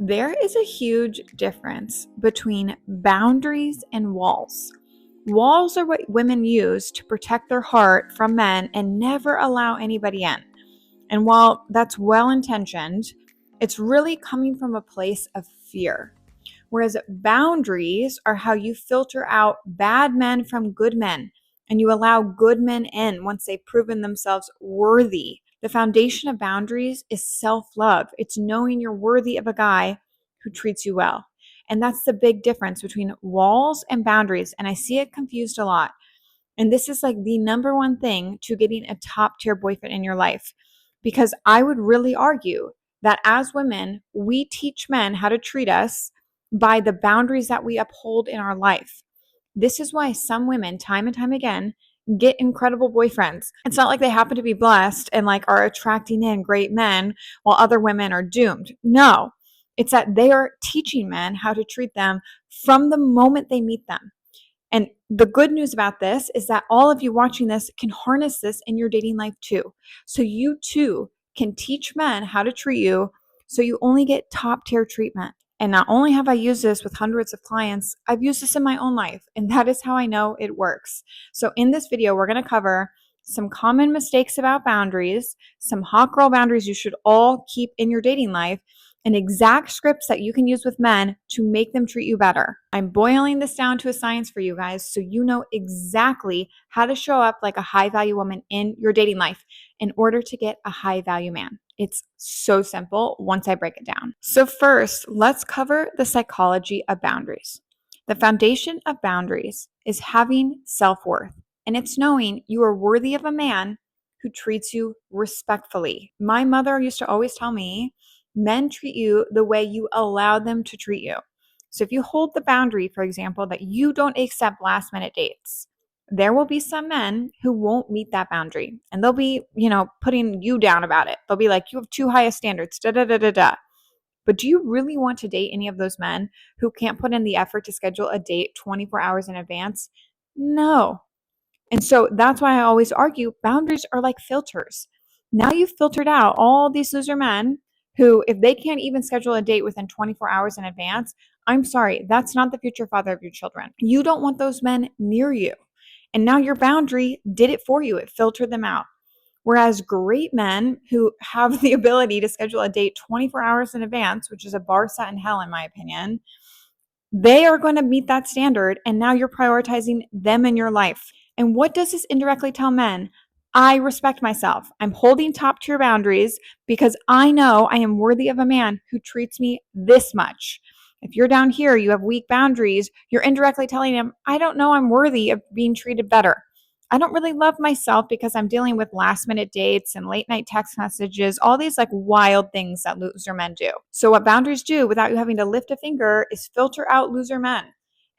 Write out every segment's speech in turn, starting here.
There is a huge difference between boundaries and walls. Walls are what women use to protect their heart from men and never allow anybody in. And while that's well intentioned, it's really coming from a place of fear. Whereas boundaries are how you filter out bad men from good men and you allow good men in once they've proven themselves worthy. The foundation of boundaries is self love, it's knowing you're worthy of a guy who treats you well. And that's the big difference between walls and boundaries. And I see it confused a lot. And this is like the number one thing to getting a top tier boyfriend in your life. Because I would really argue that as women, we teach men how to treat us by the boundaries that we uphold in our life. This is why some women, time and time again, get incredible boyfriends. It's not like they happen to be blessed and like are attracting in great men while other women are doomed. No, it's that they are teaching men how to treat them from the moment they meet them. And the good news about this is that all of you watching this can harness this in your dating life too. So you too can teach men how to treat you so you only get top tier treatment. And not only have I used this with hundreds of clients, I've used this in my own life. And that is how I know it works. So in this video, we're going to cover some common mistakes about boundaries, some hot girl boundaries you should all keep in your dating life, and exact scripts that you can use with men to make them treat you better. I'm boiling this down to a science for you guys so you know exactly how to show up like a high value woman in your dating life in order to get a high value man. It's so simple once I break it down. So first, let's cover the psychology of boundaries. The foundation of boundaries is having self-worth, and it's knowing you are worthy of a man who treats you respectfully. My mother used to always tell me, men treat you the way you allow them to treat you. So if you hold the boundary, for example, that you don't accept last minute dates, there will be some men who won't meet that boundary and they'll be, putting you down about it. They'll be like, you have too high a standards, da da da da da. But do you really want to date any of those men who can't put in the effort to schedule a date 24 hours in advance? No. And so that's why I always argue boundaries are like filters. Now you've filtered out all these loser men who, if they can't even schedule a date within 24 hours in advance, I'm sorry, that's not the future father of your children. You don't want those men near you. And now your boundary did it for you. It filtered them out. Whereas great men who have the ability to schedule a date 24 hours in advance, which is a bar set in hell, in my opinion, they are going to meet that standard. And now you're prioritizing them in your life. And what does this indirectly tell men? I respect myself. I'm holding top tier boundaries because I know I am worthy of a man who treats me this much. If you're down here, you have weak boundaries, you're indirectly telling him, I don't know I'm worthy of being treated better. I don't really love myself because I'm dealing with last minute dates and late night text messages, all these like wild things that loser men do. So what boundaries do without you having to lift a finger is filter out loser men.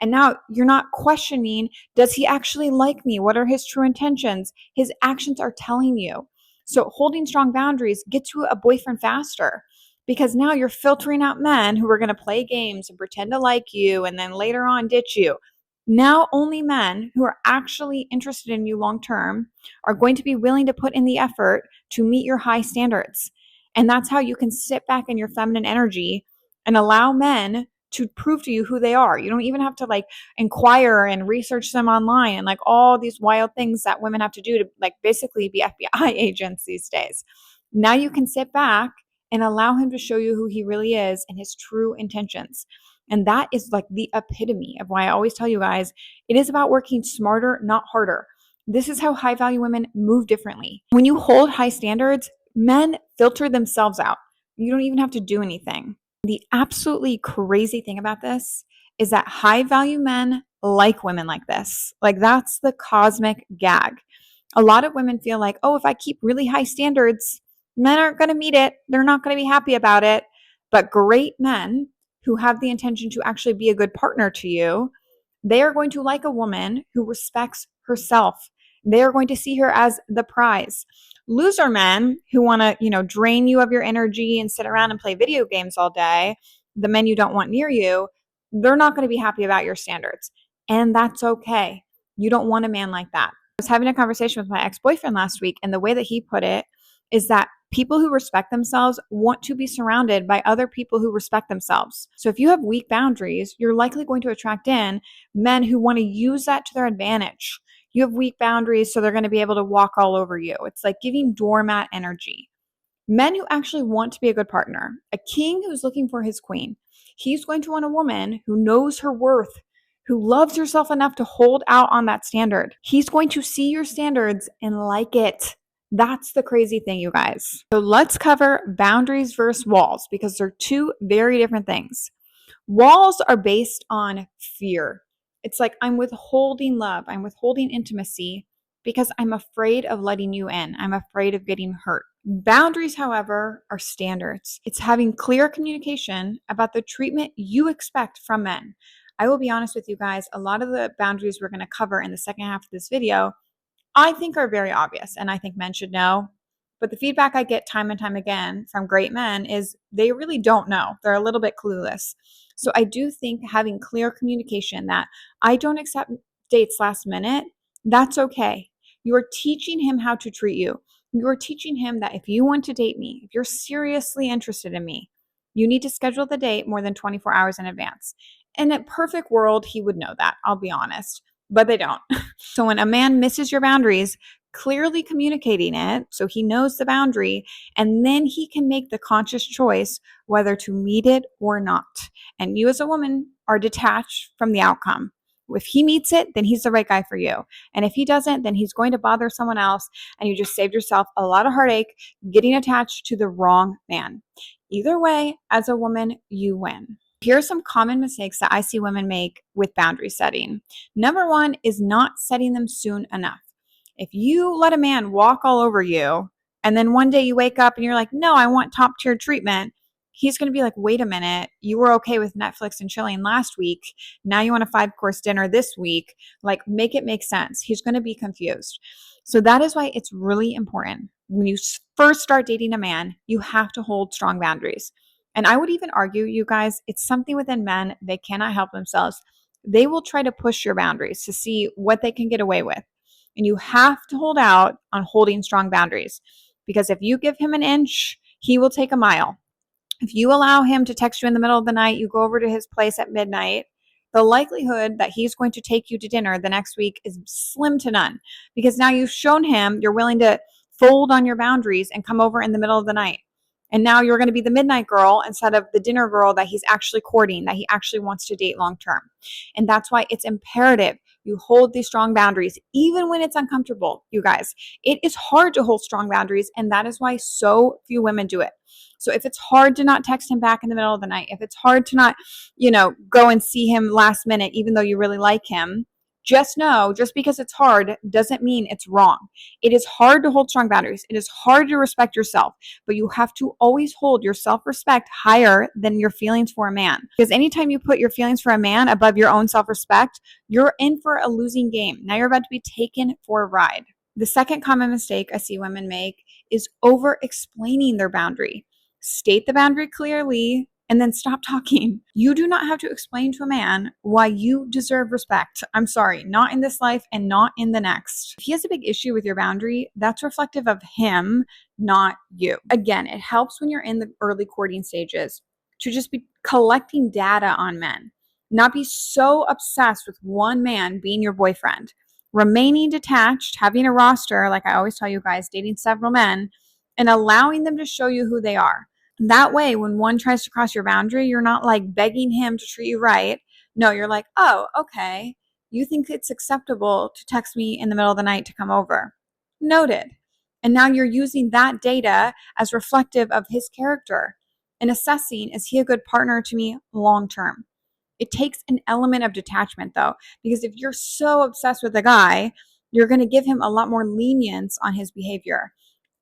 And now you're not questioning, does he actually like me? What are his true intentions? His actions are telling you. So holding strong boundaries gets you a boyfriend faster because now you're filtering out men who are going to play games and pretend to like you and then later on ditch you. Now only men who are actually interested in you long term are going to be willing to put in the effort to meet your high standards. And that's how you can sit back in your feminine energy and allow men to prove to you who they are. You don't even have to like inquire and research them online and like all these wild things that women have to do to like basically be FBI agents these days. Now you can sit back and allow him to show you who he really is and his true intentions. And that is like the epitome of why I always tell you guys, it is about working smarter, not harder. This is how high value women move differently. When you hold high standards, men filter themselves out. You don't even have to do anything. The absolutely crazy thing about this is that high value men like women like this. Like that's the cosmic gag. A lot of women feel like, oh, if I keep really high standards, men aren't going to meet it. They're not going to be happy about it. But great men who have the intention to actually be a good partner to you, they are going to like a woman who respects herself. They are going to see her as the prize. Loser men who want to, drain you of your energy and sit around and play video games all day, the men you don't want near you, they're not going to be happy about your standards. And that's okay. You don't want a man like that. I was having a conversation with my ex-boyfriend last week, and the way that he put it is that People who respect themselves want to be surrounded by other people who respect themselves. So if you have weak boundaries, you're likely going to attract in men who want to use that to their advantage. You have weak boundaries, so they're going to be able to walk all over you. It's like giving doormat energy. Men who actually want to be a good partner, a king who's looking for his queen, he's going to want a woman who knows her worth, who loves herself enough to hold out on that standard. He's going to see your standards and like it. That's the crazy thing, you guys. So let's cover boundaries versus walls because they're two very different things. Walls are based on fear. It's like I'm withholding love, I'm withholding intimacy because I'm afraid of letting you in. I'm afraid of getting hurt. Boundaries, however, are standards. It's having clear communication about the treatment you expect from men. I will be honest with you guys, a lot of the boundaries we're going to cover in the second half of this video I think are very obvious and I think men should know. But the feedback I get time and time again from great men is they really don't know. They're a little bit clueless. So I do think having clear communication that I don't accept dates last minute, that's okay. You are teaching him how to treat you. You are teaching him that if you want to date me, if you're seriously interested in me, you need to schedule the date more than 24 hours in advance. In a perfect world, he would know that, I'll be honest, but they don't. So when a man misses your boundaries, clearly communicating it so he knows the boundary, and then he can make the conscious choice whether to meet it or not. And you, as a woman, are detached from the outcome. If he meets it, then he's the right guy for you. And if he doesn't, then he's going to bother someone else, and you just saved yourself a lot of heartache getting attached to the wrong man. Either way, as a woman, you win. Here are some common mistakes that I see women make with boundary setting. Number one is not setting them soon enough. If you let a man walk all over you, and then one day you wake up and you're like, no, I want top tier treatment, he's going to be like, wait a minute, you were okay with Netflix and chilling last week. Now you want a 5-course dinner this week. Like, make it make sense. He's going to be confused. So that is why it's really important. When you first start dating a man, you have to hold strong boundaries. And I would even argue, you guys, it's something within men, they cannot help themselves. They will try to push your boundaries to see what they can get away with. And you have to hold out on holding strong boundaries because if you give him an inch, he will take a mile. If you allow him to text you in the middle of the night, you go over to his place at midnight, the likelihood that he's going to take you to dinner the next week is slim to none because now you've shown him you're willing to fold on your boundaries and come over in the middle of the night. And now you're going to be the midnight girl instead of the dinner girl that he's actually courting, that he actually wants to date long term. And that's why it's imperative you hold these strong boundaries, even when it's uncomfortable, you guys. It is hard to hold strong boundaries, and that is why so few women do it. So if it's hard to not text him back in the middle of the night, if it's hard to not, go and see him last minute, even though you really like him, just know, just because it's hard doesn't mean it's wrong. It is hard to hold strong boundaries. It is hard to respect yourself, but you have to always hold your self-respect higher than your feelings for a man. Because anytime you put your feelings for a man above your own self-respect, you're in for a losing game. Now you're about to be taken for a ride. The second common mistake I see women make is over-explaining their boundary. State the boundary clearly, and then stop talking. You do not have to explain to a man why you deserve respect. I'm sorry, not in this life and not in the next. If he has a big issue with your boundary, that's reflective of him, not you. Again, it helps when you're in the early courting stages to just be collecting data on men, not be so obsessed with one man being your boyfriend. Remaining detached, having a roster, like I always tell you guys, dating several men, and allowing them to show you who they are. That way, when one tries to cross your boundary, you're not like begging him to treat you right. No, you're like, oh, okay. You think it's acceptable to text me in the middle of the night to come over. Noted. And now you're using that data as reflective of his character and assessing, is he a good partner to me long term? It takes an element of detachment though, because if you're so obsessed with a guy, you're going to give him a lot more lenience on his behavior.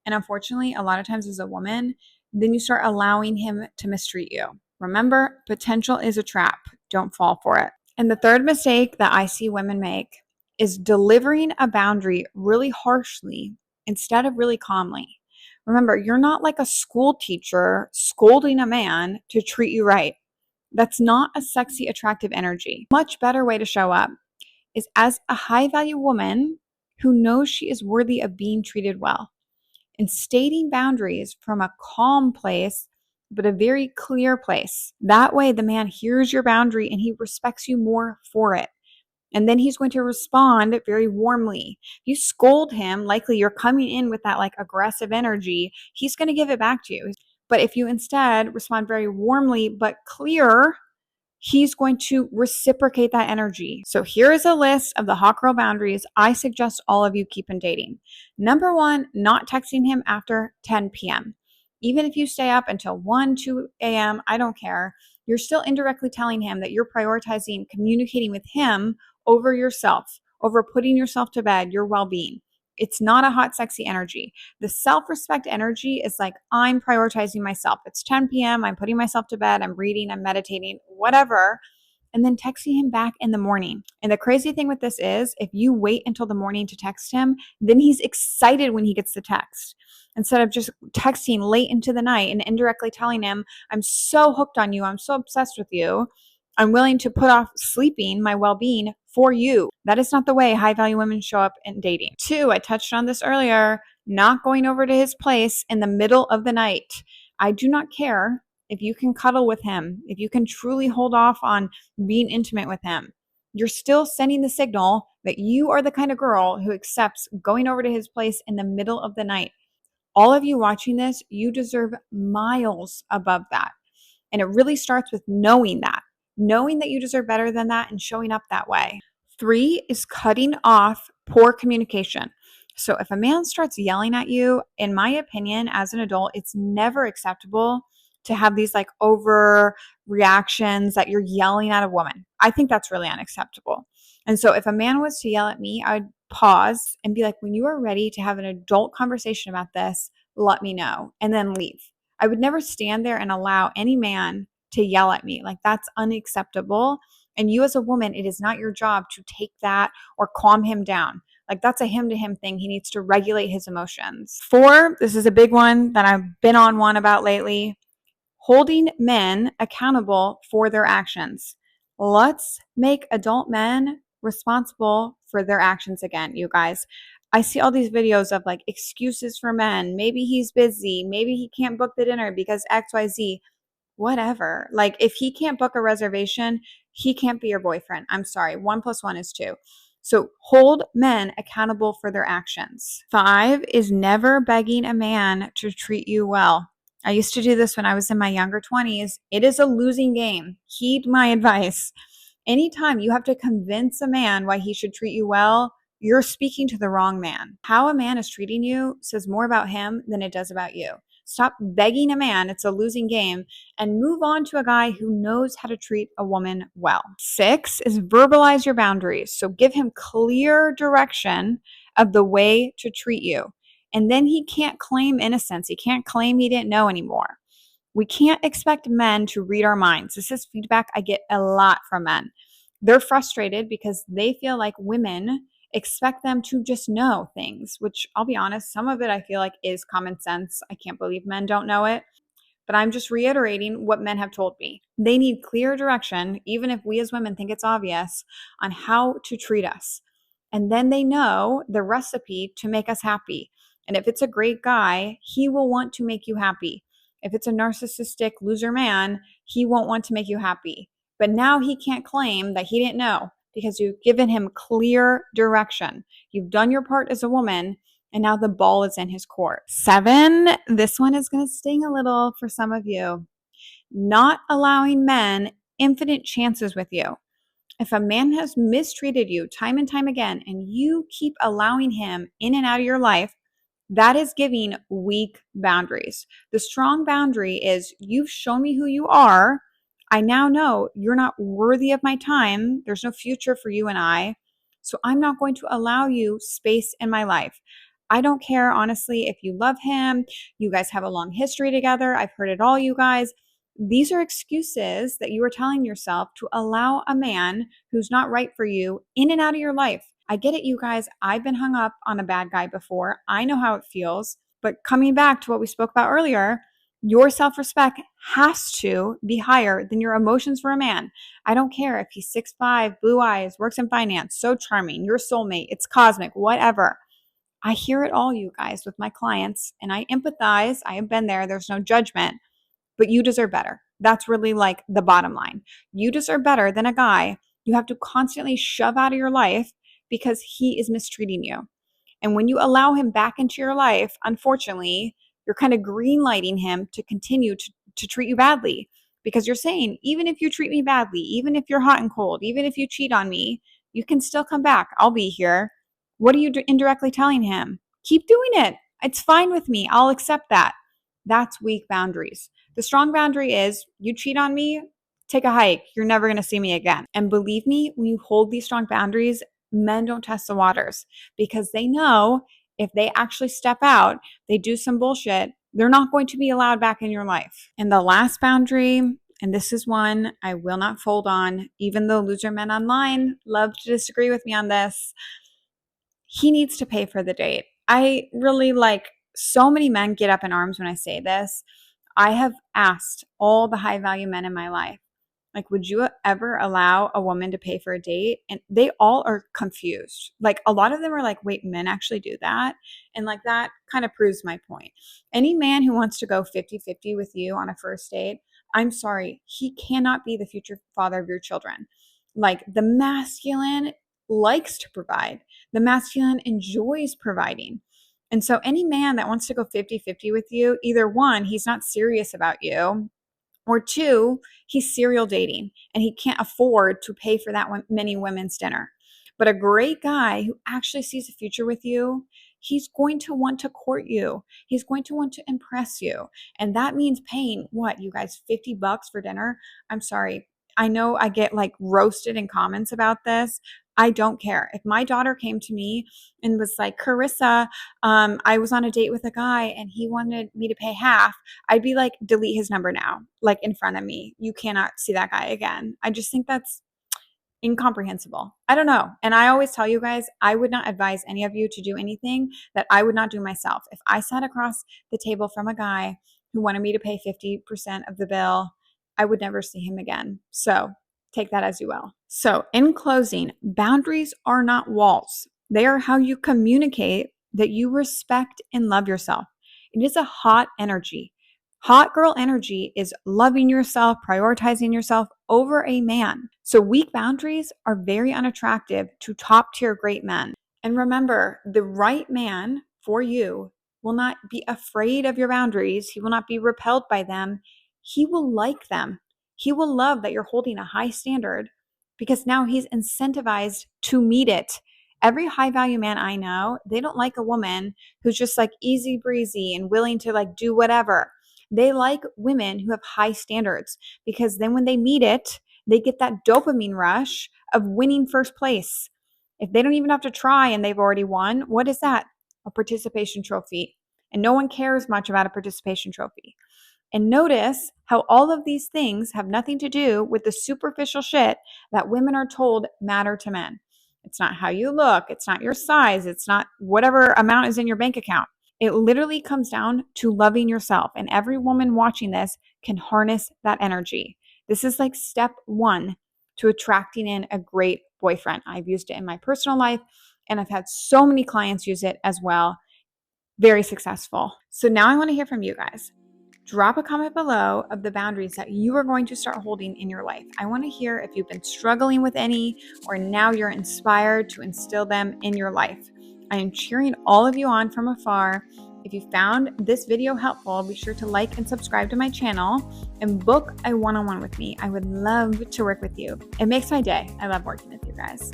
And unfortunately, a lot of times as a woman, then you start allowing him to mistreat you. Remember, potential is a trap. Don't fall for it. And the third mistake that I see women make is delivering a boundary really harshly instead of really calmly. Remember, you're not like a school teacher scolding a man to treat you right. That's not a sexy, attractive energy. Much better way to show up is as a high value woman who knows she is worthy of being treated well. and stating boundaries from a calm place, but a very clear place. That way, the man hears your boundary and he respects you more for it. And then he's going to respond very warmly. If you scold him, likely you're coming in with that like aggressive energy, he's going to give it back to you. But if you instead respond very warmly but clear, he's going to reciprocate that energy. So here is a list of the hot girl boundaries I suggest all of you keep in dating. Number one, not texting him after 10 p.m. Even if you stay up until 1, 2 a.m., I don't care. You're still indirectly telling him that you're prioritizing communicating with him over yourself, over putting yourself to bed, your well being. It's not a hot, sexy energy. The self respect energy is like, I'm prioritizing myself. It's 10 p.m. I'm putting myself to bed. I'm reading, I'm meditating, whatever. And then texting him back in the morning. And the crazy thing with this is, if you wait until the morning to text him, then he's excited when he gets the text. Instead of just texting late into the night and indirectly telling him, I'm so hooked on you. I'm so obsessed with you. I'm willing to put off sleeping, my well being for you. That is not the way high value women show up in dating. Two, I touched on this earlier, not going over to his place in the middle of the night. I do not care if you can cuddle with him, if you can truly hold off on being intimate with him. You're still sending the signal that you are the kind of girl who accepts going over to his place in the middle of the night. All of you watching this, you deserve miles above that. And it really starts with knowing that you deserve better than that and showing up that way. Three is cutting off poor communication. So if a man starts yelling at you, in my opinion, as an adult, it's never acceptable to have these like over reactions that you're yelling at a woman. I think that's really unacceptable. And so if a man was to yell at me, I would pause and be like, when you are ready to have an adult conversation about this, let me know, and then leave. I would never stand there and allow any man to yell at me. Like, that's unacceptable. And you as a woman, it is not your job to take that or calm him down. Like, that's a him to him thing. He needs to regulate his emotions. Four, this is a big one that I've been on one about lately, holding men accountable for their actions. Let's make adult men responsible for their actions again, you guys. I see all these videos of like excuses for men. Maybe he's busy. Maybe he can't book the dinner because XYZ. Whatever. Like, if he can't book a reservation, he can't be your boyfriend. I'm sorry. 1 + 1 is 2. So hold men accountable for their actions. Five is never begging a man to treat you well. I used to do this when I was in my younger 20s. It is a losing game. Heed my advice. Anytime you have to convince a man why he should treat you well, you're speaking to the wrong man. How a man is treating you says more about him than it does about you. Stop begging a man, it's a losing game, and move on to a guy who knows how to treat a woman well. Six is verbalize your boundaries. So give him clear direction of the way to treat you. And then he can't claim innocence. He can't claim he didn't know anymore. We can't expect men to read our minds. This is feedback I get a lot from men. They're frustrated because they feel like women expect them to just know things, which I'll be honest, some of it I feel like is common sense. I can't believe men don't know it. But I'm just reiterating what men have told me. They need clear direction, even if we as women think it's obvious, on how to treat us. And then they know the recipe to make us happy. And if it's a great guy, he will want to make you happy. If it's a narcissistic loser man, he won't want to make you happy. But now he can't claim that he didn't know because you've given him clear direction. You've done your part as a woman, and now the ball is in his court. Seven, this one is going to sting a little for some of you. Not allowing men infinite chances with you. If a man has mistreated you time and time again, and you keep allowing him in and out of your life, that is giving weak boundaries. The strong boundary is, you've shown me who you are. I now know you're not worthy of my time. There's no future for you and I. So I'm not going to allow you space in my life. I don't care, honestly, if you love him, you guys have a long history together. I've heard it all, you guys. These are excuses that you are telling yourself to allow a man who's not right for you in and out of your life. I get it, you guys. I've been hung up on a bad guy before. I know how it feels. But coming back to what we spoke about earlier, your self-respect has to be higher than your emotions for a man. I don't care if he's 6'5", blue eyes, works in finance, so charming, your soulmate, it's cosmic, whatever. I hear it all, you guys, with my clients, and I empathize. I have been there. There's no judgment, but you deserve better. That's really like the bottom line. You deserve better than a guy you have to constantly shove out of your life because he is mistreating you. And when you allow him back into your life, unfortunately, you're kind of green lighting him to continue to treat you badly because you're saying, even if you treat me badly, even if you're hot and cold, even if you cheat on me, you can still come back. I'll be here. What are you indirectly telling him? Keep doing it. It's fine with me. I'll accept that. That's weak boundaries. The strong boundary is you cheat on me, take a hike. You're never going to see me again. And believe me, when you hold these strong boundaries, men don't test the waters because they know if they actually step out, they do some bullshit, they're not going to be allowed back in your life. And the last boundary, and this is one I will not fold on, even though loser men online love to disagree with me on this, he needs to pay for the date. I really so many men get up in arms when I say this. I have asked all the high value men in my life, like, would you ever allow a woman to pay for a date? And they all are confused. Like, a lot of them are like, wait, men actually do that? And like, that kind of proves my point. Any man who wants to go 50-50 with you on a first date, I'm sorry, he cannot be the future father of your children. Like, the masculine likes to provide, the masculine enjoys providing. And so any man that wants to go 50-50 with you, either one, he's not serious about you, or two, he's serial dating and he can't afford to pay for that many women's dinner. But a great guy who actually sees a future with you, he's going to want to court you. He's going to want to impress you. And that means paying what, you guys, $50 for dinner? I'm sorry. I know I get like roasted in comments about this. I don't care. If my daughter came to me and was like, Carissa, I was on a date with a guy and he wanted me to pay half, I'd be like, delete his number now, like in front of me. You cannot see that guy again. I just think that's incomprehensible. I don't know. And I always tell you guys, I would not advise any of you to do anything that I would not do myself. If I sat across the table from a guy who wanted me to pay 50% of the bill, I would never see him again. So take that as you will. So in closing, boundaries are not walls. They are how you communicate that you respect and love yourself. It is a hot energy. Hot girl energy is loving yourself, prioritizing yourself over a man. So weak boundaries are very unattractive to top tier great men. And remember, the right man for you will not be afraid of your boundaries. He will not be repelled by them. He will like them. He will love that you're holding a high standard because now he's incentivized to meet it. Every high value man I know, they don't like a woman who's just like easy breezy and willing to like do whatever. They like women who have high standards because then when they meet it, they get that dopamine rush of winning first place. If they don't even have to try and they've already won, what is that? A participation trophy. And no one cares much about a participation trophy. And notice how all of these things have nothing to do with the superficial shit that women are told matter to men. It's not how you look. It's not your size. It's not whatever amount is in your bank account. It literally comes down to loving yourself. And every woman watching this can harness that energy. This is like step one to attracting in a great boyfriend. I've used it in my personal life, and I've had so many clients use it as well. Very successful. So now I want to hear from you guys. Drop a comment below of the boundaries that you are going to start holding in your life. I want to hear if you've been struggling with any, or now you're inspired to instill them in your life. I am cheering all of you on from afar. If you found this video helpful, be sure to like and subscribe to my channel and book a one-on-one with me. I would love to work with you. It makes my day. I love working with you guys.